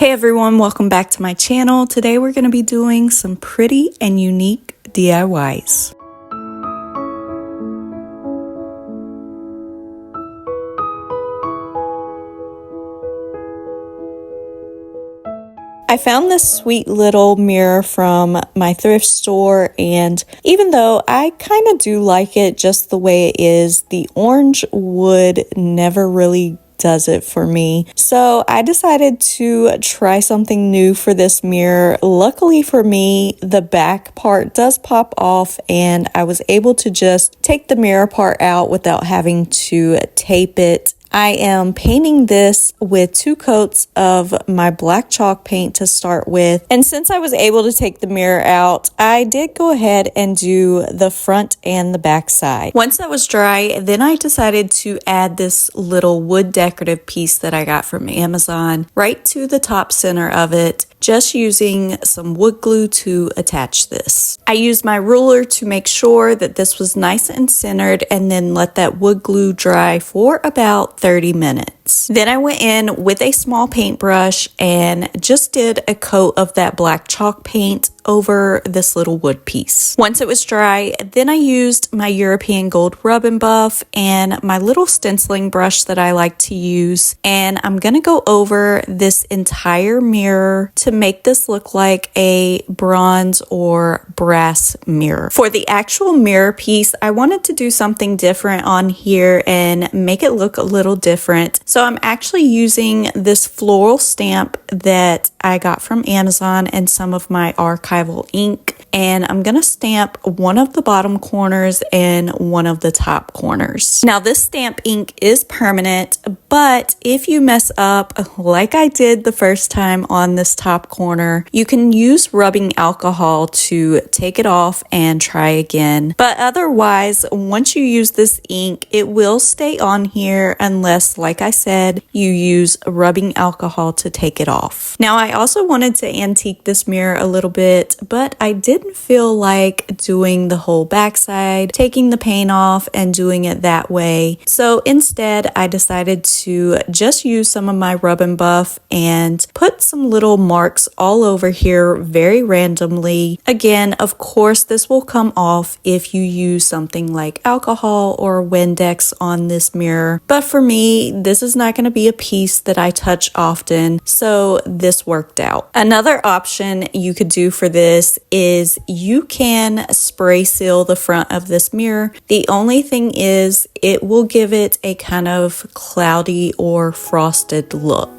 Hey everyone, welcome back to my channel. Today we're going to be doing some pretty and unique DIYs. I found this sweet little mirror from my thrift store, and even though I kind of do like it just the way it is, the orange wood never really does it for me. So I decided to try something new for this mirror. Luckily for me, the back part does pop off and I was able to just take the mirror part out without having to tape it. I am painting this with 2 coats of my black chalk paint to start with. And since I was able to take the mirror out, I did go ahead and do the front and the back side. Once that was dry, then I decided to add this little wood decorative piece that I got from Amazon right to the top center of it, just using some wood glue to attach this. I used my ruler to make sure that this was nice and centered and then let that wood glue dry for about 30 minutes. Then I went in with a small paintbrush and just did a coat of that black chalk paint over this little wood piece. Once it was dry, then I used my European gold rub and buff and my little stenciling brush that I like to use, and I'm gonna go over this entire mirror to make this look like a bronze or brass mirror. For the actual mirror piece, I wanted to do something different on here and make it look a little different. So I'm actually using this floral stamp that I got from Amazon and some of my archival ink, and I'm gonna stamp one of the bottom corners and one of the top corners. Now this stamp ink is permanent, but if you mess up like I did the first time on this top corner, you can use rubbing alcohol to take it off and try again. But otherwise, once you use this ink, it will stay on here unless, like I said, you use rubbing alcohol to take it off. Now I also wanted to antique this mirror a little bit, but I didn't feel like doing the whole backside, taking the paint off and doing it that way. So instead, I decided to just use some of my rub and buff and put some little marks all over here very randomly. Again, of course, this will come off if you use something like alcohol or Windex on this mirror. But for me, this is not going to be a piece that I touch often, so this worked out. Another option you could do for this is you can spray seal the front of this mirror. The only thing is it will give it a kind of cloudy or frosted look.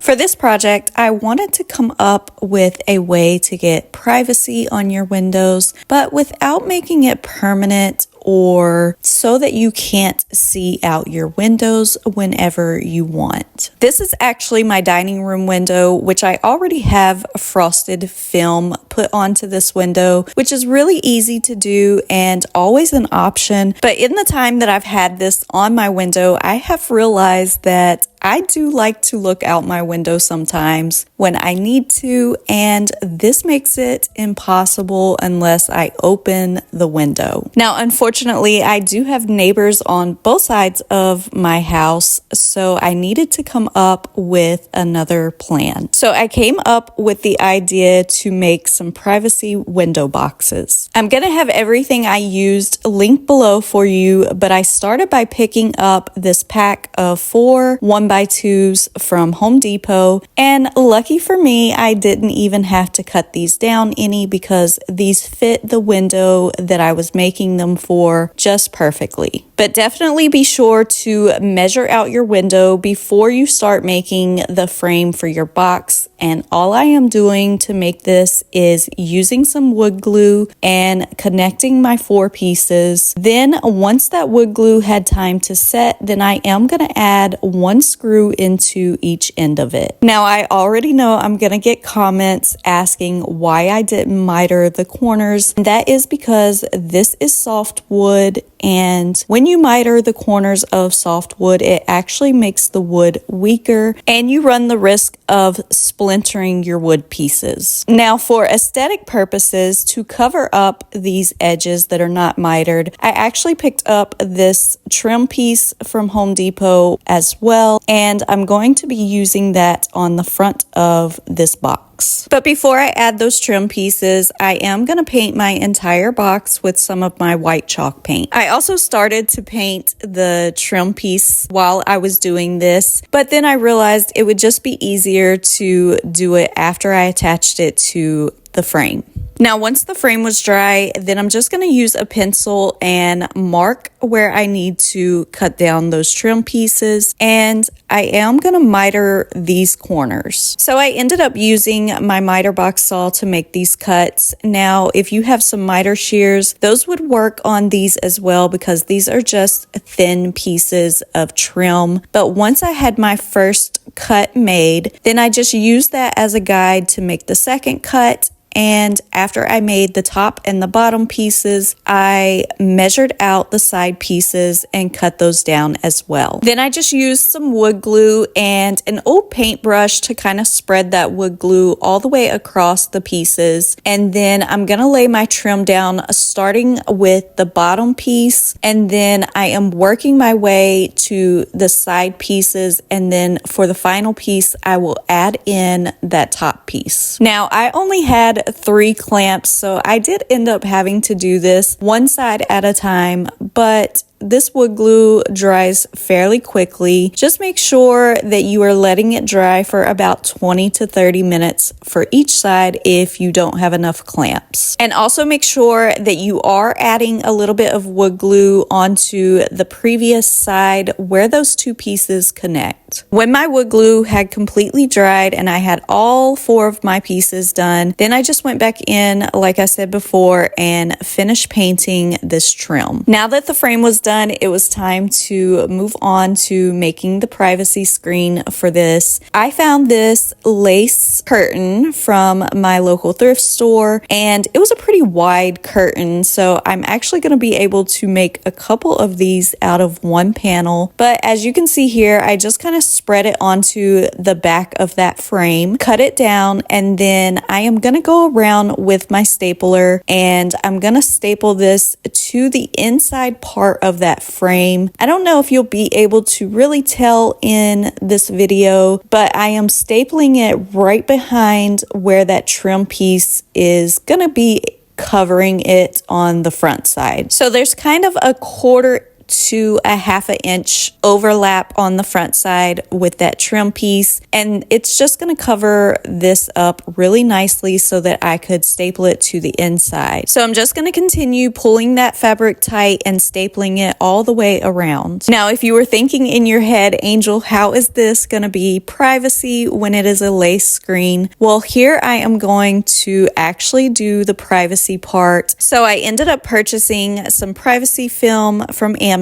For this project, I wanted to come up with a way to get privacy on your windows, but without making it permanent or so that you can't see out your windows whenever you want. This is actually my dining room window, which I already have frosted film put onto this window, which is really easy to do and always an option. But in the time that I've had this on my window, I have realized that I do like to look out my window sometimes when I need to, and this makes it impossible unless I open the window. Now, unfortunately, I do have neighbors on both sides of my house, so I needed to come up with another plan. So I came up with the idea to make some privacy window boxes. I'm gonna have everything I used linked below for you, but I started by picking up this pack of 4 1x2s from Home Depot, and lucky for me, I didn't even have to cut these down any because these fit the window that I was making them for just perfectly. But definitely be sure to measure out your window before you start making the frame for your box. And all I am doing to make this is using some wood glue and connecting my 4 pieces. Then once that wood glue had time to set, then I am going to add 1 screw into each end of it. Now I already know I'm going to get comments asking why I didn't miter the corners. That is because this is soft wood and when you miter the corners of softwood, it actually makes the wood weaker and you run the risk of splintering your wood pieces. Now, for aesthetic purposes, to cover up these edges that are not mitered, I actually picked up this trim piece from Home Depot as well, and I'm going to be using that on the front of this box. But before I add those trim pieces, I am going to paint my entire box with some of my white chalk paint. I also started to paint the trim piece while I was doing this, but then I realized it would just be easier to do it after I attached it to the frame. Now, once the frame was dry, then I'm just going to use a pencil and mark where I need to cut down those trim pieces, and I am going to miter these corners. So I ended up using my miter box saw to make these cuts. Now, if you have some miter shears, those would work on these as well because these are just thin pieces of trim. But once I had my first cut made, then I just used that as a guide to make the second cut. And after I made the top and the bottom pieces, I measured out the side pieces and cut those down as well. Then I just used some wood glue and an old paintbrush to kind of spread that wood glue all the way across the pieces. And then I'm going to lay my trim down starting with the bottom piece, and then I am working my way to the side pieces, and then for the final piece I will add in that top piece. Now, I only had 3 clamps, so I did end up having to do this one side at a time, but this wood glue dries fairly quickly. Just make sure that you are letting it dry for about 20 to 30 minutes for each side if you don't have enough clamps. And also make sure that you are adding a little bit of wood glue onto the previous side where those 2 pieces connect. When my wood glue had completely dried and I had all 4 of my pieces done, then I just went back in, like I said before, and finished painting this trim. Now that the frame was done, it was time to move on to making the privacy screen for this. I found this lace curtain from my local thrift store, and it was a pretty wide curtain, so I'm actually going to be able to make a couple of these out of one panel. But as you can see here, I just kind of spread it onto the back of that frame, cut it down, and then I am going to go around with my stapler and I'm going to staple this to the inside part of that frame. I don't know if you'll be able to really tell in this video, but I am stapling it right behind where that trim piece is going to be covering it on the front side. So there's kind of a 1/4 to a 1/2 inch overlap on the front side with that trim piece, and it's just going to cover this up really nicely so that I could staple it to the inside. So I'm just going to continue pulling that fabric tight and stapling it all the way around. Now, if you were thinking in your head, Angel, how is this going to be privacy when it is a lace screen? Well, here I am going to actually do the privacy part. So I ended up purchasing some privacy film from Amazon.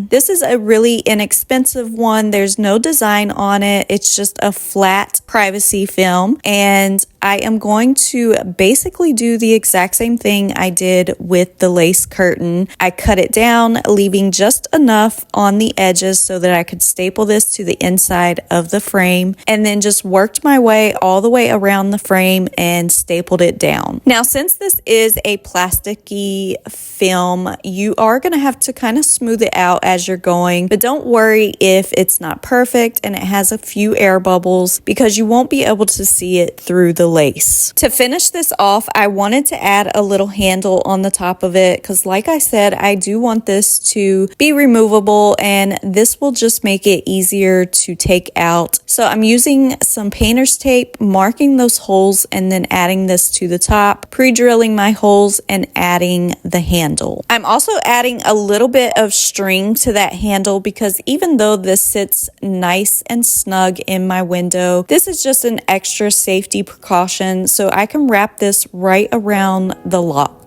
This is a really inexpensive one. There's no design on it. It's just a flat privacy film, and I am going to basically do the exact same thing I did with the lace curtain. I cut it down, leaving just enough on the edges so that I could staple this to the inside of the frame, and then just worked my way all the way around the frame and stapled it down. Now, since this is a plasticky film, you are going to have to kind of smooth it out as you're going, but don't worry if it's not perfect and it has a few air bubbles because you won't be able to see it through the lace. To finish this off, I wanted to add a little handle on the top of it because, like I said, I do want this to be removable, and this will just make it easier to take out. So I'm using some painter's tape, marking those holes, and then adding this to the top, pre-drilling my holes and adding the handle. I'm also adding a little bit of string to that handle because even though this sits nice and snug in my window, this is just an extra safety precaution so I can wrap this right around the lock.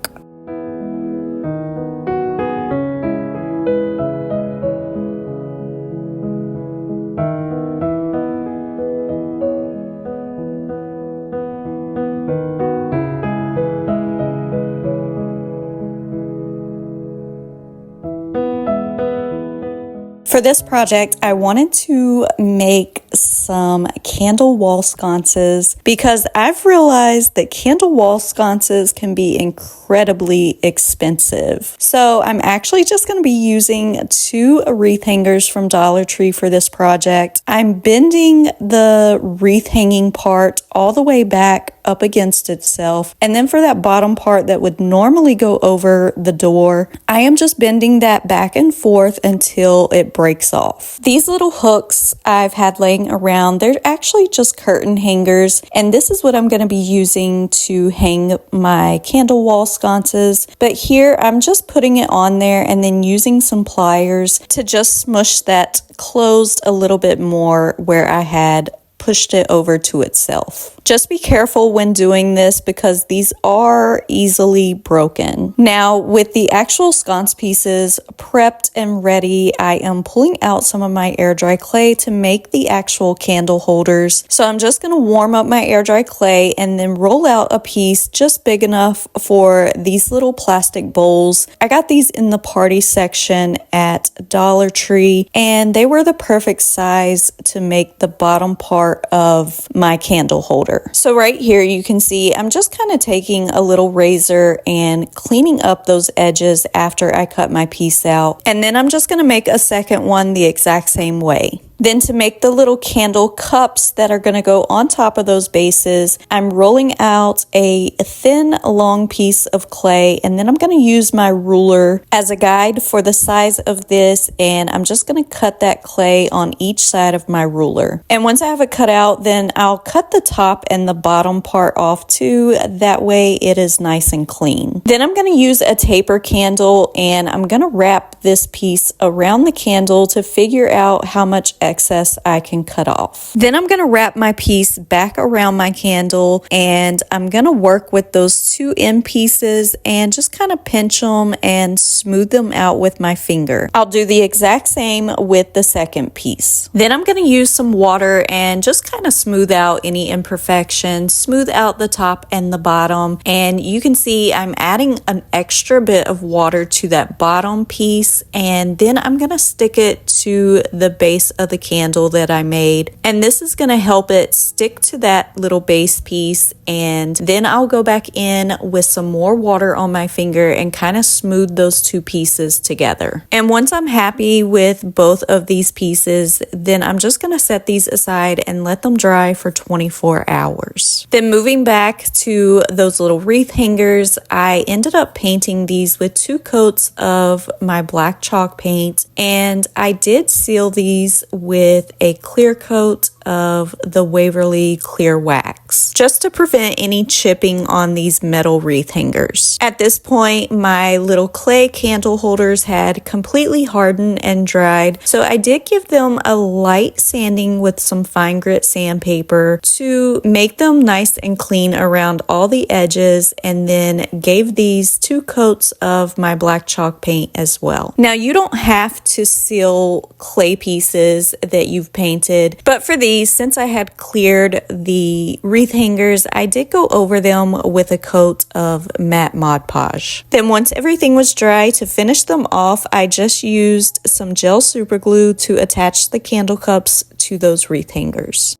For this project, I wanted to make some candle wall sconces because I've realized that candle wall sconces can be incredibly expensive. So I'm actually just going to be using 2 wreath hangers from Dollar Tree for this project. I'm bending the wreath hanging part all the way back up against itself, and then for that bottom part that would normally go over the door, I am just bending that back and forth until it breaks off. These little hooks I've had laying around, they're actually just curtain hangers, and this is what I'm going to be using to hang my candle wall sconces. But here I'm just putting it on there and then using some pliers to just smush that closed a little bit more where I had pushed it over to itself. Just be careful when doing this because these are easily broken. Now, with the actual sconce pieces prepped and ready, I am pulling out some of my air dry clay to make the actual candle holders. So I'm just going to warm up my air dry clay and then roll out a piece just big enough for these little plastic bowls. I got these in the party section at Dollar Tree, and they were the perfect size to make the bottom part of my candle holder. So right here you can see I'm just kind of taking a little razor and cleaning up those edges after I cut my piece out. And then I'm just going to make a second one the exact same way. Then to make the little candle cups that are going to go on top of those bases, I'm rolling out a thin, long piece of clay, and then I'm going to use my ruler as a guide for the size of this, and I'm just going to cut that clay on each side of my ruler. And once I have it cut out, then I'll cut the top and the bottom part off too. That way it is nice and clean. Then I'm going to use a taper candle, and I'm going to wrap this piece around the candle to figure out how much excess I can cut off. Then I'm going to wrap my piece back around my candle, and I'm going to work with those 2 end pieces and just kind of pinch them and smooth them out with my finger. I'll do the exact same with the second piece. Then I'm going to use some water and just kind of smooth out any imperfections, smooth out the top and the bottom. And you can see I'm adding an extra bit of water to that bottom piece, and then I'm going to stick it to the base of the candle that I made, and this is going to help it stick to that little base piece. And then I'll go back in with some more water on my finger and kind of smooth those 2 pieces together. And once I'm happy with both of these pieces, then I'm just going to set these aside and let them dry for 24 hours. Then moving back to those little wreath hangers, I ended up painting these with 2 coats of my black chalk paint, and I did seal these with a clear coat of the Waverly clear wax, just to prevent any chipping on these metal wreath hangers. At this point, my little clay candle holders had completely hardened and dried, so I did give them a light sanding with some fine grit sandpaper to make them nice and clean around all the edges, and then gave these 2 coats of my black chalk paint as well. Now, you don't have to seal clay pieces that you've painted, but for these, since I had cleared the wreath hangers, I did go over them with a coat of matte Mod Podge. Then once everything was dry, to finish them off, I just used some gel super glue to attach the candle cups to those wreath hangers.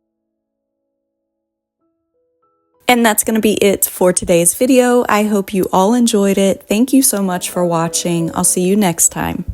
And that's going to be it for today's video. I hope you all enjoyed it. Thank you so much for watching. I'll see you next time.